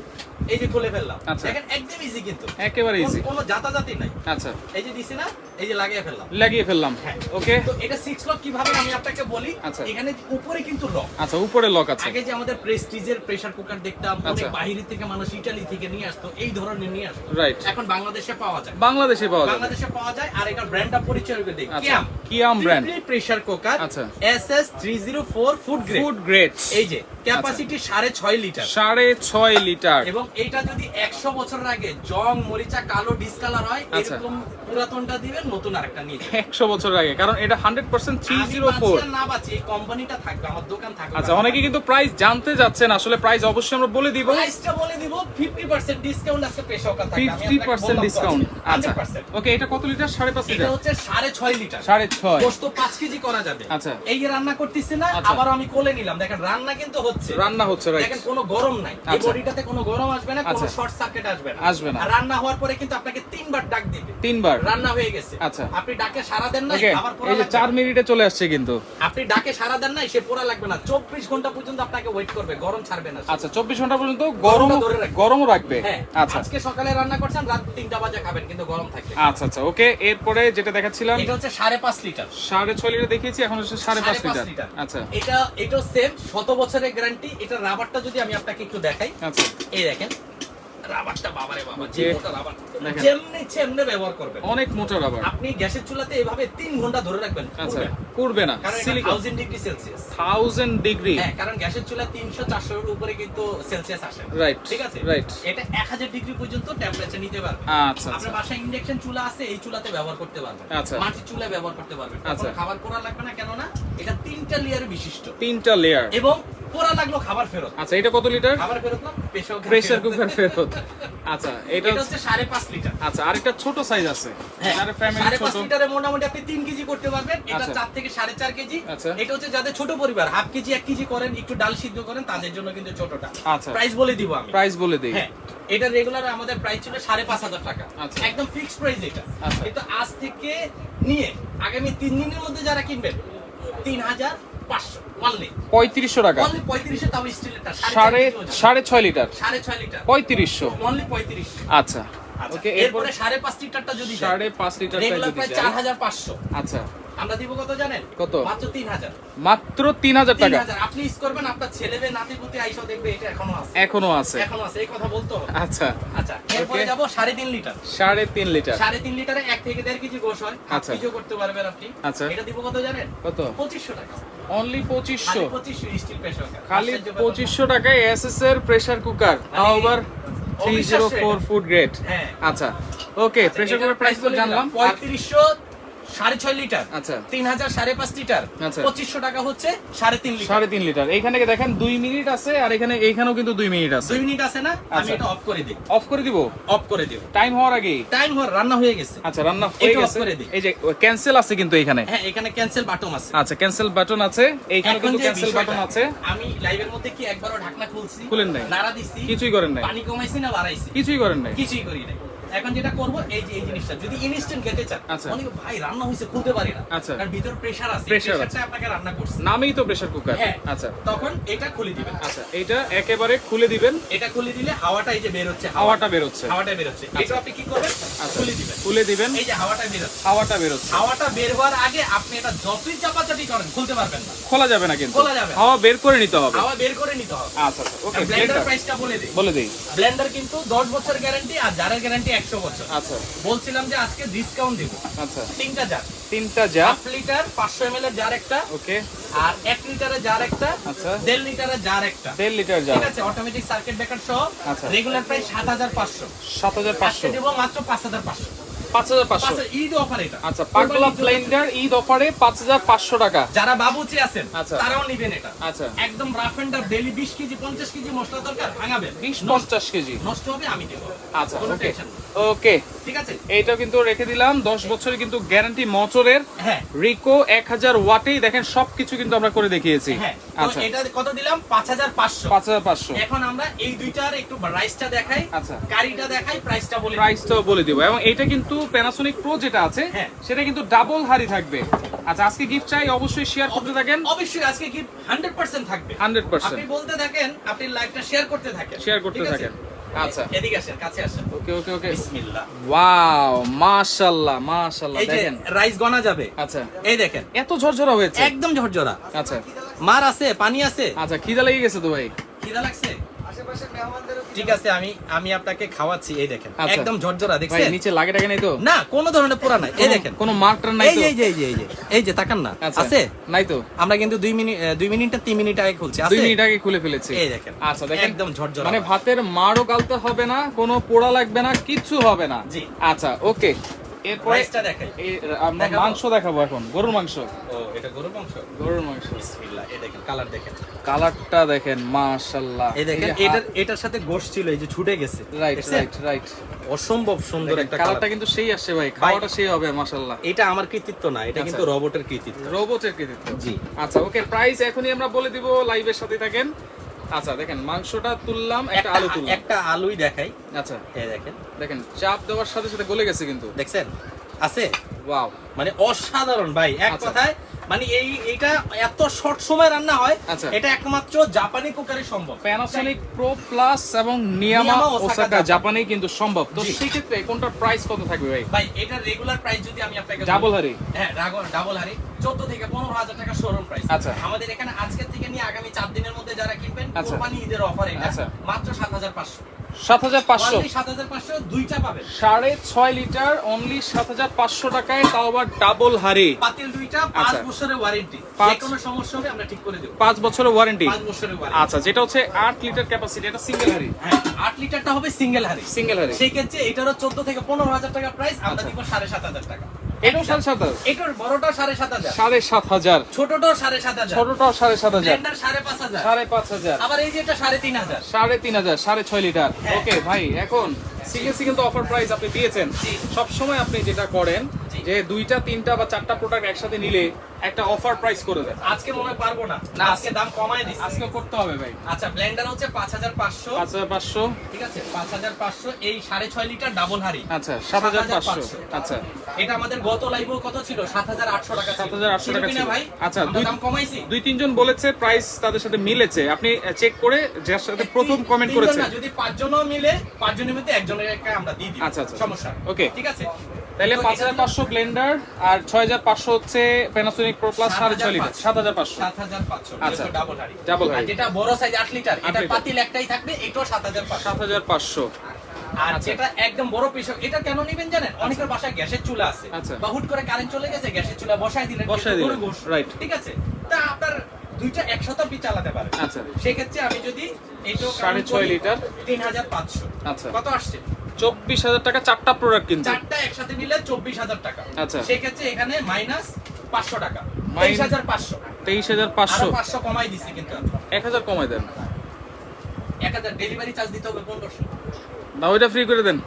এই যে খুলে ফেললাম। আচ্ছা। দেখেন, একদম ইজি কিন্তু। একেবারে ইজি। কোনো জাতাজাতি নাই। আচ্ছা, এই যে দিছি না, এই যে লাগিয়ে ফেললাম। লাগিয়ে ফেললাম। হ্যাঁ। ওকে। তো এটা 6 লক কিভাবে আমি আপনাকে বলি। আচ্ছা। এখানে উপরে কিন্তু লক। আচ্ছা, উপরে লক আছে। আগে যে আমাদের প্রেস্টিজের প্রেসার কুকার দেখতাম, অনেক আচ্ছা। বাইরে থেকে মানুষ ইতালি থেকে নিয়ে আসতো, এই ধরনের নিয়ে আসতো। রাইট। এখন বাংলাদেশে পাওয়া যায়। বাংলাদেশে পাওয়া যাবে। বাংলাদেশে পাওয়া যায়। আর এটা ব্র্যান্ডটা পরিচয় করে দেই। আচ্ছা, কিয়াম ব্র্যান্ড। Pressure cooker. আচ্ছা। SS 304 food grade. Food grade. এই যে ক্যাপাসিটি 6.5 লিটার। 6.5 লিটার। এবং এটা যদি 100 বছরের আগে জং মরিচা কালো ডিসকালার হয়, আচ্ছা। এরকম পুরাতনটা দিবেন, নতুন আরেকটা নিয়ে যাবেন। 100 বছর আগে, কারণ এটা 100% আমি 304। বাঁচি আর না বাঁচি, এই কোম্পানিটা থাকবে, আমার দোকান থাকবে। আচ্ছা, অনেকে কিন্তু প্রাইস জানতে যাচ্ছেন, আসলে প্রাইস অবশ্যই আমরা বলে দিব। প্রাইসটা বলে দিব, 50% ডিসকাউন্ট আজকে পেশ থাকবে। আমি আপনাকে 50% বললাম তো ডিসকাউন্ট। আজকে, আচ্ছা 100%। ওকে, এটা কত লিটার? 5.5 এটা লিটার। হচ্ছে 6.5 লিটার 6.5 গোশত 5 কেজি করা যাবে। আচ্ছা। এই যে রান্না করতেছি না, আচ্ছা। আবার আমি কোলে নিলাম, দেখেন রান্না কিন্তু হচ্ছে, রান্না হচ্ছে, রাইট। দেখেন কোনো গরম নাই, এই আচ্ছা। বডিটাতে কোনো গরম আসবে না, কোনো আচ্ছা। শর্ট সার্কিট আসবে না। আর রান্না হওয়ার পরে কিন্তু আপনাকে 3 বার ডাক দিবে, 3 বার রান্না হয়ে গেছে। আচ্ছা। আপনি ডাকে সারা দেন না, ওকে, আবার পোড়া এই যে লাগবে 4 না। মিনিটে চলে আসছে কিন্তু। আপনি ডাকে সারা দেন না, সে পোড়া লাগবে না, 24 ঘন্টা পর্যন্ত আপনাকে ওয়েট করবে, গরম ছাড়বে না। আচ্ছা, 24 ঘন্টা পর্যন্ত গরমটা ধরে রাখবে। গরমও রাখবে। হ্যাঁ, আচ্ছা আজকে সকালে রান্না করছেন, রাত 3টা বাজে খাবেন, কিন্তু গরম থাকবে। আচ্ছা আচ্ছা, ওকে। এরপরে যেটা দেখাচ্ছিলাম এটা হচ্ছে 5.5 লিটার, 6.5 লিটার দেখিয়েছি, এখন হচ্ছে 5.5 লিটার। আচ্ছা এটাও সেম 100 বছরের গ্যারান্টি। এটা রাবারটা যদি আমি আপনাকে একটু দেখাই, আচ্ছা, এই দেখেন রাবারটা, বাবারে বাবা, যে Okay. মোটা রাবার, দেখেন। যেমনি ব্যবহার করবেন। অনেক মোটা রাবার। আপনি গ্যাসের চুলাতে এভাবে 3 ঘন্টা ধরে রাখবেন, আচ্ছা, পুড়বে না। পুড়বে না। কারণ এটা সিলিকন 1000 ডিগ্রি সেলসিয়াস। 1000 ডিগ্রি। হ্যাঁ, কারণ গ্যাসের চুলা 300-400 এর উপরে কিন্তু সেলসিয়াস আসে না। রাইট, ঠিক আছে, রাইট। এটা 1000 ডিগ্রি পর্যন্ত টেম্পারেচার নিতে পারবে। আচ্ছা আচ্ছা, আপনার বাসায় ইন্ডাকশন চুলা আছে, এই চুলাতে ব্যবহার করতে পারবেন। আচ্ছা। মাটির চুলায় ব্যবহার করতে পারবেন। আচ্ছা। কোনো খাবার পোড়া লাগবে না, কেন না এটা 3টা লেয়ার বিশিষ্ট, 3টা লেয়ার। এবং পোড়া লাগলো খাবার ফেরত। আচ্ছা, এটা কত লিটার? খাবার ফেরত না, প্রেসার কুকার ফেরত। আচ্ছা, এটা এটা হচ্ছে 5.5 লিটার। আচ্ছা, আরেকটা ছোট সাইজ আছে, হ্যাঁ, যারা ফ্যামিলি 5.5 ছোট। লিটারে মোটামুটি আপনি 3 কেজি করতে পারবেন। এটা আচ্ছা। 4 থেকে 4.5 কেজি। আচ্ছা। এটা হচ্ছে যাদের ছোট পরিবার, হাফ কেজি 1 কেজি করেন, একটু ডাল সিদ্ধ করেন, তাদের জন্য কিন্তু ছোটটা। আচ্ছা। প্রাইস বলে দিব আমি। প্রাইস বলে দেই। হ্যাঁ, এটা রেগুলার আমাদের প্রাইস ছিল 5,500 টাকা। আচ্ছা। একদম ফিক্সড প্রাইস এটা। আচ্ছা। কিন্তু আজ থেকে নিয়ে আগামী 3 দিনের মধ্যে যারা কিনবেন 3,500 অনলি। 3500 টাকা। অনলি 3500, তাও স্টিলেরটা 6.5 লিটার। 6.5 লিটার 3500। অনলি 3500। আচ্ছা, ওকে। এরপরে 5.5 লিটারটা যদি 5.5 লিটার রেগুলার প্রাইস 4,500। আচ্ছা, আমরা দিব কত জানেন? কত? মাত্র 3,000। মাত্র 3000 টাকা। 3,000 আপনি ইউজ করবেন, আপনার ছেলে মেয়ে নাতি পুতি আইসা দেখবে এটা এখনো আছে। এখনো আছে। এখনো আছে, এই কথা বলতে হবে। আচ্ছা, আচ্ছা, এরপরে Okay. যাব 3.5 লিটার। 3.5 লিটার। 3.5 লিটারে 1 থেকে 1.5 কেজি গোশ হয়, হাফ আচ্ছা। কেজিও করতে পারবেন আপনি। আচ্ছা। এটা দিব কত জানেন? কত? 2500 টাকা। অনলি খালি 2500। 2500 স্টিল প্রেসার কুকার। খালি আশ্চর্য ব্যাপার না? 2500 টাকায় এসএস এর প্রেসার কুকার, তাও আবার অবিশ্বাস্য 304 এটা। Food grade. হ্যাঁ। আচ্ছা, ওকে। প্রেসার কুকার প্রাইস তো জানলাম। আর 3500 6.5 লিটার। আচ্ছা। 3000 5.5 লিটার। আচ্ছা। 2500 টাকা হচ্ছে 3.5 লিটার। 3.5 লিটার। এইখানে দেখেন 2 মিনিট আছে, আর এইখানেও কিন্তু 2 মিনিট আছে। 2 মিনিট আছে না, আমি আচ্ছা। এটা অফ করে দিই। অফ করে দিব অফ করে দিও। টাইম হওয়ার আগেই। টাইম হওয়ার রান্না হয়ে গেছে। আচ্ছা, রান্না হয়ে এটা off গেছে। করে দিই। এই যে ক্যান্সেল আছে কিন্তু এইখানে। হ্যাঁ, এখানে ক্যান্সেল বাটন আছে। আচ্ছা, ক্যান্সেল বাটন আছে, এইখানে এখন কিন্তু যে ক্যান্সেল বাটন বিষয়টা, আছে। আমি লাইভের মধ্যে কি একবারও ঢাকনা খুলছি? খুলেন নাই। নাড়া দিছি? কিছুই করেন নাই। পানি কমাইছি না বাড়াইছি? কিছুই করেন নাই। কিছুই করি নাই। এখন যেটা করব, এই যে এই জিনিসটা যদি ইনস্ট্যান্ট খেতে চান, আচ্ছা। অনেক ভাই রান্না হইছে খুলতে পারি না, আচ্ছা। কারণ ভিতর প্রেসার আছে, Pressure প্রেসারটা আপনাকে রান্না করছে। নামেই তো প্রেসার কুকার। হ্যাঁ, আচ্ছা, তখন এটা খুলে দিবেন। আচ্ছা, এইটা একেবারে খুলে দিবেন। এটা খুলে দিলে হাওয়াটা এই যে বের হচ্ছে, হাওয়াটা বের হচ্ছে। হাওয়াটা বের হচ্ছে। এটা আপনি কি করবেন? আচ্ছা, খুলে দিবেন। খুলে দিবেন। এই যে হাওয়াটা বের হচ্ছে, হাওয়াটা বের হচ্ছে। হাওয়াটা বের হওয়ার আগে আপনি এটা যতই চাপাচাপি করেন খুলতে পারবেন না। খোলা যাবে না কিন্তু। খোলা যাবে না। হাওয়া বের করে নিতে হবে। হাওয়া বের করে নিতে হবে। আচ্ছা, আচ্ছা, ওকে। ব্লেন্ডার প্রাইসটা বলে দিই। বলে দেই। ব্লেন্ডার কিন্তু 10 বছর গ্যারান্টি, আর জারের গ্যারান্টি 100 বছর। আচ্ছা, বলছিলাম যে আজকে ডিসকাউন্ট দিব। আচ্ছা। 3টা জার, 3টা যা। 1/2 লিটার 500 ml এর জার একটা, ওকে। আর 1 লিটারের জার একটা, আচ্ছা। 1.5 লিটারের জার একটা। 1.5 লিটার যা। ঠিক আছে, অটোমেটিক সার্কিট ব্রেকার সহ। আচ্ছা। Regular price 7,500। 7,500। আজকে দেব মাত্র 5,500। 5,500। ঈদ অফার এটা। আচ্ছা, পাগলা ব্লেন্ডার ঈদ অফারে 5,500 টাকা। যারা বাবুচি আছেন আচ্ছা। তারাও নেবেন এটা। আচ্ছা, একদম rough and tough, daily 20 KG 50 KG মশলা দরকার, ভাঙাবেন। 20-50 কেজি। নষ্ট হবে আমি দেব। আচ্ছা, কোনো ওকে। টেনশন নেই। ওকে, ঠিক আছে। এইটাও কিন্তু রেখে দিলাম। 10 বছরের কিন্তু গ্যারান্টি মোটরের। হ্যাঁ, রিকো 1000 ওয়াটেই দেখেন সবকিছু কিন্তু আমরা করে দেখিয়েছি। হ্যাঁ। তো আচ্ছা, এটা কত দিলাম? 5,500। 5,500। এখন আমরা এই দুইটার একটু রাইসটা দেখাই, আচ্ছা, কারিটা দেখাই, প্রাইসটা বলে দিই। প্রাইসটাও বলে দিব। এবং এটা কিন্তু প্যানাসোনিক প্রো যেটা আছে, হ্যাঁ। সেটা কিন্তু ডাবল হাড়ি থাকবে। আচ্ছা, আজকে গিফট চাই, অবশ্যই শেয়ার করতে থাকেন। অবশ্যই আজকে কি 100% থাকবে। 100%। আপনি বলতে থাকেন, আপনি লাইভটা শেয়ার করতে থাকেন। শেয়ার করতে ঠিক আছে? থাকেন। আচ্ছা, এদিকে আসেন, কাছে আসেন। ওকে, ওকে, ওকে। বিসমিল্লাহ। ওয়াও, মাশাআল্লাহ, মাশাআল্লাহ। এই যে দেখেন। রাইস গনা যাবে। আচ্ছা, এই দেখেন, এত ঝরঝরা হয়েছে। একদম ঝরঝরা। আচ্ছা, মার আছে, পানি আছে। আচ্ছা, খিদা লেগে গেছে তো ভাই। খিদা লাগছে? ঠিক আছে, আমি আপনাকে খাওয়াচ্ছি। এই দেখেন, আচ্ছা। একদম ঝরঝরা, ভাই দেখছেন? নিচে লাগে টাকে নাই তো? না, কোনো ধরনের পোড়া নাই। এই দেখেন, কোনো মার্কটার নাই এই তো? যে এই যে এই যে এই যে এই যে তাকান না, আচ্ছা, আছে? নাই তো? আমরা কিন্তু 2 মিনিট 3 মিনিট আগে খুলছি। 2 আছে? মিনিট আগে খুলে ফেলেছি। এই দেখেন, আচ্ছা, দেখেন একদম ঝরঝরা। মানে ভাতের মারও গালতে হবে না, কোনো পোড়া লাগবে না, কিচ্ছু হবে না। জি। আচ্ছা, ওকে। এরপরে প্রাইসটা দেখাই। আমরা দেখাবো? মাংস দেখাবো এখন, গরুর মাংস। ও এটা গরুর মাংস। গরুর মাংস, বিসমিল্লাহ, এই দেখেন কালার দেখেন। কালারটা দেখেন মাশাআল্লাহ। এই দেখেন এটার সাথে গোশত ছিল, এই যে ছুটে গেছে। রাইট দেখছেন? Right right. অসম্ভব সুন্দর একটা কালারটা কালার। কিন্তু সেই আসছে ভাই, খাওয়াটা সেই হবে মাশাআল্লাহ। এটা আমার কৃতিত্ব না, এটা আচ্ছা। কিন্তু রোবটের কৃতিত্ব। রোবটের কৃতিত্ব। জি। আচ্ছা ওকে, প্রাইস এখনই আমরা বলে দিব, লাইভের সাথে থাকেন। আচ্ছা দেখেন মাংসটা তুললাম, একটা আলু তুললাম। একটা আলুই দেখাই। আচ্ছা এই দেখেন, দেখেন চাপ দেওয়ার সাথে সাথে গলে গেছে কিন্তু। দেখছেন আছে, ওয়াও, মানে অসাধারণ ভাই। এক আচ্ছা। কথায় মানে এইটা এত শর্ট সময় রান্না হয়, আচ্ছা। এটা একমাত্র জাপানি কুকারে সম্ভব। প্যানাসোনিক প্রো প্লাস এবং নিয়ামা নিয়ামা ওসাকা ওসাকা জাপানে কিন্তু সম্ভব। তো জি। সেই ক্ষেত্রে কোনটার প্রাইস কত থাকবে ভাই? ভাই এটার রেগুলার প্রাইস যদি আমি আপনাকে ডাবল বলি- হারি। হ্যাঁ ডাবল হারি 14 থেকে 15,000 টাকা শোরুম প্রাইস। আচ্ছা। আমাদের এখানে আজকের থেকে নিয়ে আগামী 4 দিনের মধ্যে যারা কিনবেন, আচ্ছা। কোরবানি ঈদের অফার এটা আচ্ছা। মাত্র 7,500। 7,500, Only 7,500 দুইটা পাবেন। 6.5 লিটার অনলি 7,500 টাকায়, তাও আবার ডাবল হারি। পাতিল দুইটা, 5 আচ্ছা। বছরের ওয়ারেন্টি। পাঁচ- যে কোনো সমস্যা হবে আমরা ঠিক করে দেব। 5 বছরের ওয়ারেন্টি। 5 বছরের ওয়ারেন্টি। আচ্ছা, যেটা হচ্ছে 8 লিটার ক্যাপাসিটি, এটা সিঙ্গেল হারি। হ্যাঁ 8 লিটারটা হবে সিঙ্গেল হারি। সিঙ্গেল হারি। সেই ক্ষেত্রে এটারও 14 থেকে 15,000 টাকা প্রাইস, আমরা আচ্ছা। দিব 7,500 টাকা। এটাও 7,500, এটার বড়টা 7,500, 7,500, ছোটটাও 7,500, ছোটটাও 7,500, ব্লেন্ডার 5,500, 5,500, আবার এই যে এটা 3,500। 3,500, 6.5 লিটার। হ্যাঁ। ওকে ভাই, এখন সিরিয়াসলি কিন্তু অফার প্রাইস আপনি দিয়েছেন। জি। সব সময় আপনি যেটা করেন জি। যে 2টা 3টা বা 4টা প্রোডাক্ট একসাথে নিলে একটা অফার প্রাইস করে দেন। আজকে মনে হয় পারবো না, না, আজকে দাম কমায় দিচ্ছি। আজকে করতে হবে ভাই। আচ্ছা ব্লেন্ডার হচ্ছে 5,500, 5,500, ঠিক আছে 5,500। এই 6.5 লিটার ডাবল হারি আচ্ছা 7,500, আচ্ছা এটা আমাদের গত লাইভও কত ছিল, 7,800 টাকা ছিল। 7,800 টাকা ছিল ছিল। ভাই। আচ্ছা, আমরা দাম কমাইছি। 2-3 জন বলেছে প্রাইস তাদের সাথে মিলেছে, আপনি চেক করে যার সাথে প্রথম কমেন্ট তিনজন করেছে। না, যদি 5 জনও মিলে 5 জনের মধ্যে একজনের একটা আমরা দিয়ে দিই। আচ্ছা, আচ্ছা, সমস্যা নেই। ওকে। ঠিক আছে। তাহলে তো 5,500 ব্লেন্ডার আর 6,500 হচ্ছে প্যানাসোনিক প্রো প্লাস 6.5 লিটার, 7,500। 7,500 আচ্ছা। ডাবল হারি। ডাবল আর হারি। যেটা বড় সাইজ 8 লিটার, 8 এটা লিটার। পাতিল একটাই থাকবে, এটাও 7,500। 7,500, আর আচ্ছা। যেটা একদম বড় পিস, এটা কেন নেবেন জানেন? অনেকের বাসায় গ্যাসের চুলা আছে, আচ্ছা। বা হুট করে কারেন্ট চলে গেছে, গ্যাসের চুলা বসায় দিলেন, বসায় একটু দিলেন, গরু গোশ, right. ঠিক আছে। তা আপনার দুইটা একসাথে আপনি চালাতে পারেন। আচ্ছা। সেই ক্ষেত্রে আমি যদি এইটাও 6.5 লিটার, 3,500, আচ্ছা। কত আসছে? 24,000 টাকা 4টা প্রোডাক্ট কিন্তু। চারটা একসাথে নিলে 24,000 টাকা। আচ্ছা। সেই ক্ষেত্রে এখানে মাইনাস 500 টাকা, মাইন- 23,500। 23,500, আরো 500 কমাই দিছি কিন্তু। 1,000 কমাই দেন। 1,000 ডেলিভারি চার্জ দিতে হবে 1500। না ওইটা ফ্রি করে দেন।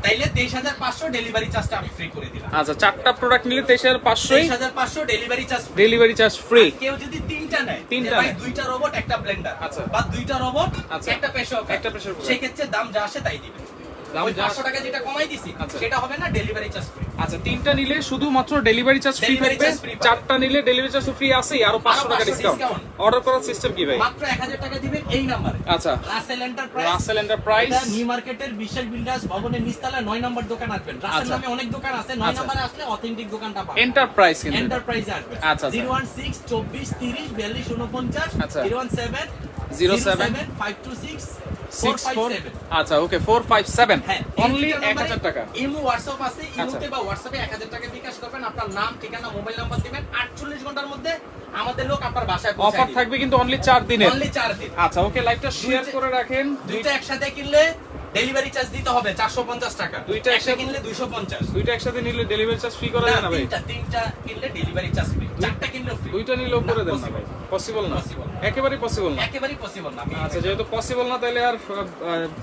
তাইলে 23,500 ডেলিভারি চার্জটা আমি ফ্রি করে দিলাম। আচ্ছা 4টা প্রোডাক্ট নিলে 23,500, 23,500 delivery charge free. Delivery charge free. কেউ যদি তিনটা নেয়, তিনটা যে ভাই নেয়। দুইটা রোবট একটা ব্লেন্ডার, আচ্ছা। বা দুইটা রোবট আচ্ছা। একটা প্রেসার কুকার, একটা pressure cooker। সেই ক্ষেত্রে দাম যা আসে তাই দিবেন। দাম ওই যা 500 টাকা যেটা কমাই দিছি, আচ্ছা। সেটা হবে না, ডেলিভারি চার্জ ফ্রি। আচ্ছা 3টা নিলে শুধুমাত্র ডেলিভারি চার্জ ফ্রি Delivery থাকবে, charge free পাবে। 4টা নিলে ডেলিভারি চার্জ ফ্রি আছেই, আরো 500 টাকা 500 ডিসকাউন্ট। discount। অর্ডার করার সিস্টেম কি ভাই? মাত্র 1,000 টাকা দিবেন এই নম্বরে। আচ্ছা রাসেল এন্টারপ্রাইজ, রাসেল এন্টারপ্রাইজ, এটা নিউ মার্কেটের বিশ্বাস বিল্ডার্স ভবনের নিচতলায় 9 নম্বর দোকান আসবেন। রাসেল আচ্ছা। নামে অনেক দোকান আছে, 9 আচ্ছা। নম্বরে আসলে অথেন্টিক দোকানটা পাবেন। এন্টারপ্রাইজ কিন্তু এটা। এন্টারপ্রাইজে আসবেন। আচ্ছা, আচ্ছা। 016 24 30 42 49, আচ্ছা। 017 07 526 64, 457। আচ্ছা ওকে 457, হ্যাঁ, অনলি এই 1,000 টাকা। ইমো হোয়াটসঅ্যাপ আছে, আচ্ছা। ইমোতে বা হোয়াটসঅ্যাপে 1,000 টাকা বিকাশ করবেন, আপনার নাম ঠিকানা মোবাইল নাম্বার দিবেন, 48 ঘন্টার মধ্যে আমাদের লোক আপনার বাসায় পৌঁছে অফার থাকবে কিন্তু অনলি 4 দিনের। অনলি 4 দিন। আচ্ছা ওকে, লাইভটা শেয়ার দুইটা- করে রাখেন। দুইটা একসাথে কিনলে ডেলিভারি চার্জ দিতে হবে 450 টাকা, দুইটা একটা একসাথে- কিনলে 250। দুইটা একসাথে নিলে ডেলিভারি চার্জ ফ্রি করা না, যায় না ভাই? তিনটা কিনলে ডেলিভারি চার্জ ফ্রি, চারটা কিনলে ফ্রি। দুইটা নিলেও করে দেন না ভাই, পসিবল না, Possible না। একেবারেই পসিবল না। একেবারেই পসিবল না। আচ্ছা যেহেতু পসিবল না তাহলে আর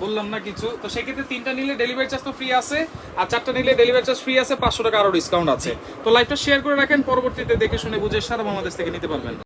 বললাম না কিছু। তো সেক্ষেত্রে 3টা নিলে ডেলিভারি চার্জ তো ফ্রি আছে, আর 4টা নিলে ডেলিভারি চার্জ ফ্রি আছে, 500 টাকা আরো ডিসকাউন্ট আছে। তো লাইভটা শেয়ার করে রাখেন, পরবর্তীতে দেখে শুনে বুঝে সারা বাংলাদেশ থেকে নিতে পারবেন।